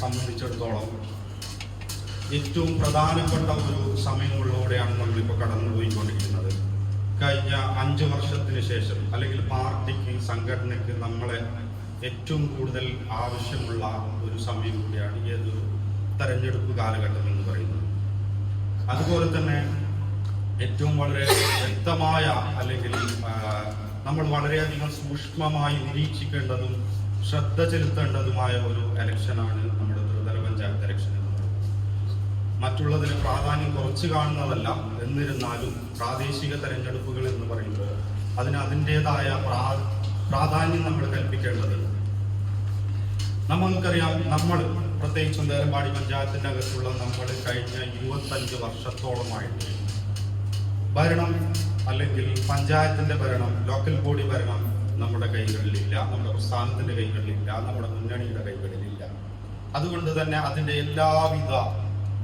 സംബന്ധിച്ചിടത്തോളം ഏറ്റവും പ്രധാനപ്പെട്ട ഒരു സമയങ്ങളിലൂടെയാണ് നമ്മളിപ്പോൾ കടന്നുപോയിക്കൊണ്ടിരിക്കുന്നത്. കഴിഞ്ഞ 5 വർഷത്തിന് ശേഷം അല്ലെങ്കിൽ പാർട്ടിക്ക് സംഘടനയ്ക്ക് നമ്മളെ ഏറ്റവും കൂടുതൽ ആവശ്യമുള്ള ഒരു സമയം കൂടിയാണ് ഏതൊരു തെരഞ്ഞെടുപ്പ് കാലഘട്ടം എന്ന് പറയുന്നത്. അതുപോലെ തന്നെ ഏറ്റവും വളരെ വ്യക്തമായ അല്ലെങ്കിൽ നമ്മൾ വളരെയധികം സൂക്ഷ്മമായി നിരീക്ഷിക്കേണ്ടതും ശ്രദ്ധ ചെലുത്തേണ്ടതുമായ ഒരു ഇലക്ഷനാണ് നമ്മുടെ ത്രിതല പഞ്ചായത്ത് ഇലക്ഷൻ എന്ന് പറയുന്നത്. മറ്റുള്ളതിന് പ്രാധാന്യം കുറച്ച് കാണുന്നതല്ല, എന്നിരുന്നാലും പ്രാദേശിക തെരഞ്ഞെടുപ്പുകൾ എന്ന് പറയുമ്പോൾ അതിന് അതിൻ്റെതായ പ്രാധാന്യം നമ്മൾ കൽപ്പിക്കേണ്ടതുണ്ട്. നമുക്കറിയാം, നമ്മൾ പ്രത്യേകിച്ചും ദേലമ്പാടി പഞ്ചായത്തിൻ്റെ അകത്തുള്ള നമ്മൾ കഴിഞ്ഞ 25 വർഷത്തോളമായിട്ട് ഭരണം അല്ലെങ്കിൽ പഞ്ചായത്തിന്റെ ഭരണം, ലോക്കൽ ബോഡി ഭരണം നമ്മുടെ കൈകളിലില്ല, നമ്മുടെ പ്രസ്ഥാനത്തിന്റെ കൈകളിലില്ല, നമ്മുടെ മുന്നണിയുടെ കൈകളിലില്ല. അതുകൊണ്ട് തന്നെ അതിന്റെ എല്ലാവിധ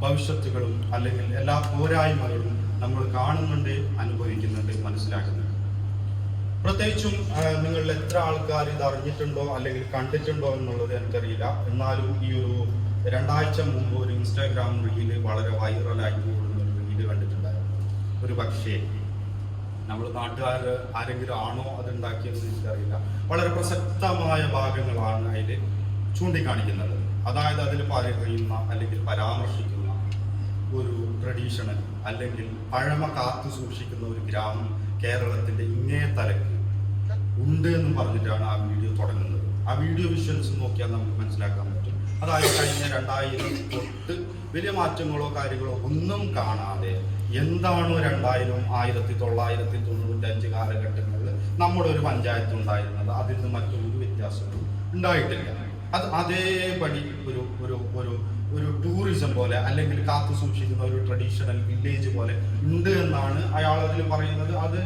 ഭവിഷ്യത്തുകളും അല്ലെങ്കിൽ എല്ലാ പോരായ്മകളും നമ്മൾ കാണുന്നുണ്ട്, അനുഭവിക്കുന്നുണ്ട്, മനസ്സിലാക്കുന്നുണ്ട്. പ്രത്യേകിച്ചും നിങ്ങളിൽ എത്ര ആൾക്കാർ ഇത് അറിഞ്ഞിട്ടുണ്ടോ അല്ലെങ്കിൽ കണ്ടിട്ടുണ്ടോ എന്നുള്ളത് എനിക്കറിയില്ല. എന്നാലും ഈ ഒരു 2 ആഴ്ച മുമ്പ് ഒരു ഇൻസ്റ്റാഗ്രാം റീല് വളരെ വൈറലായി കൂടുന്ന ഒരു റീല് കണ്ടിട്ടുണ്ടായിരുന്നു. ഒരു പക്ഷേ നമ്മൾ നാട്ടുകാർ ആരെങ്കിലും ആണോ അതുണ്ടാക്കിയെന്ന് എനിക്കറിയില്ല. വളരെ പ്രസക്തമായ ഭാഗങ്ങളാണ് അതിൽ ചൂണ്ടിക്കാണിക്കുന്നത്. അതായത് അതിൽ പറയുന്ന അല്ലെങ്കിൽ പരാമർശിക്കുന്ന ഒരു ട്രഡീഷണൽ അല്ലെങ്കിൽ പഴമ കാത്തു സൂക്ഷിക്കുന്ന ഒരു ഗ്രാമം കേരളത്തിന്റെ ഇങ്ങേ തലക്ക് ഉണ്ട് എന്ന് പറഞ്ഞിട്ടാണ് ആ വീഡിയോ തുടങ്ങുന്നത്. ആ വീഡിയോ വിഷ്വൽസ് നോക്കിയാൽ നമുക്ക് മനസ്സിലാക്കാൻ പറ്റും. അതായത് കഴിഞ്ഞ 2000 തൊട്ട് വലിയ മാറ്റങ്ങളോ കാര്യങ്ങളോ ഒന്നും കാണാതെ എന്താണോ 2000, 1995 കാലഘട്ടങ്ങളിൽ നമ്മുടെ ഒരു പഞ്ചായത്ത് ഉണ്ടായിരുന്നത്, അതിൽ നിന്ന് മറ്റൊരു വ്യത്യാസങ്ങളും ഉണ്ടായിട്ടില്ല. അത് അതേപടി ഒരു ഒരു ഒരു ഒരു ടൂറിസം പോലെ അല്ലെങ്കിൽ കാത്തു സൂക്ഷിക്കുന്ന ഒരു ട്രഡീഷണൽ വില്ലേജ് പോലെ ഉണ്ട് എന്നാണ് അയാൾ അതിൽ പറയുന്നത്. അത്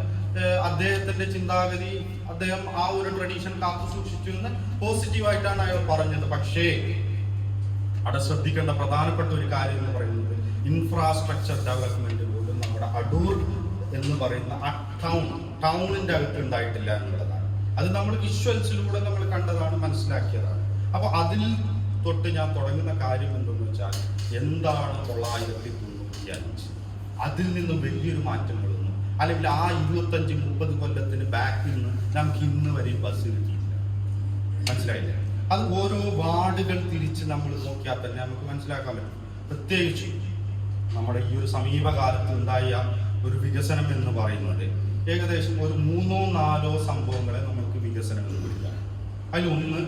അദ്ദേഹത്തിന്റെ ചിന്താഗതി, അദ്ദേഹം ആ ഒരു ട്രഡീഷൻ കാത്തു സൂക്ഷിച്ചു എന്ന് പോസിറ്റീവായിട്ടാണ് അയാൾ പറഞ്ഞത്. പക്ഷേ അവിടെ ശ്രദ്ധിക്കേണ്ട പ്രധാനപ്പെട്ട ഒരു കാര്യം എന്ന് പറയുന്നത് ഇൻഫ്രാസ്ട്രക്ചർ ഡെവലപ്മെന്റ് പോലും നമ്മുടെ അടൂർ എന്ന് പറയുന്ന ആ ടൗണിന്റെ അകത്ത് ഉണ്ടായിട്ടില്ല എന്നുള്ളതാണ്. അത് നമ്മൾ വിഷ്വൽസിലൂടെ നമ്മൾ കണ്ടതാണ്, മനസ്സിലാക്കിയതാണ്. അപ്പൊ അതിൽ തൊട്ട് ഞാൻ തുടങ്ങുന്ന കാര്യം എന്തെന്ന് വെച്ചാൽ, എന്താണ് 995? അതിൽ നിന്നും വലിയൊരു മാറ്റങ്ങളൊന്നും അല്ലെങ്കിൽ ആ 25-30 കൊല്ലത്തിന് ബാക്കിൽ നിന്ന് നമുക്ക് ഇന്ന് വരെ ബസ് കിട്ടിയില്ല. മനസ്സിലായില്ലേ? അത് ഓരോ വാർഡുകൾ തിരിച്ച് നമ്മൾ നോക്കിയാൽ തന്നെ നമുക്ക് മനസ്സിലാക്കാൻ പറ്റും. പ്രത്യേകിച്ച് നമ്മുടെ ഈ ഒരു സമീപകാലത്ത് ഉണ്ടായ ഒരു വികസനം എന്ന് പറയുന്നത് ഏകദേശം ഒരു 3-4 സംഭവങ്ങളെ നമുക്ക് വികസനങ്ങൾ വിളിക്കാം. അതിലൊന്ന്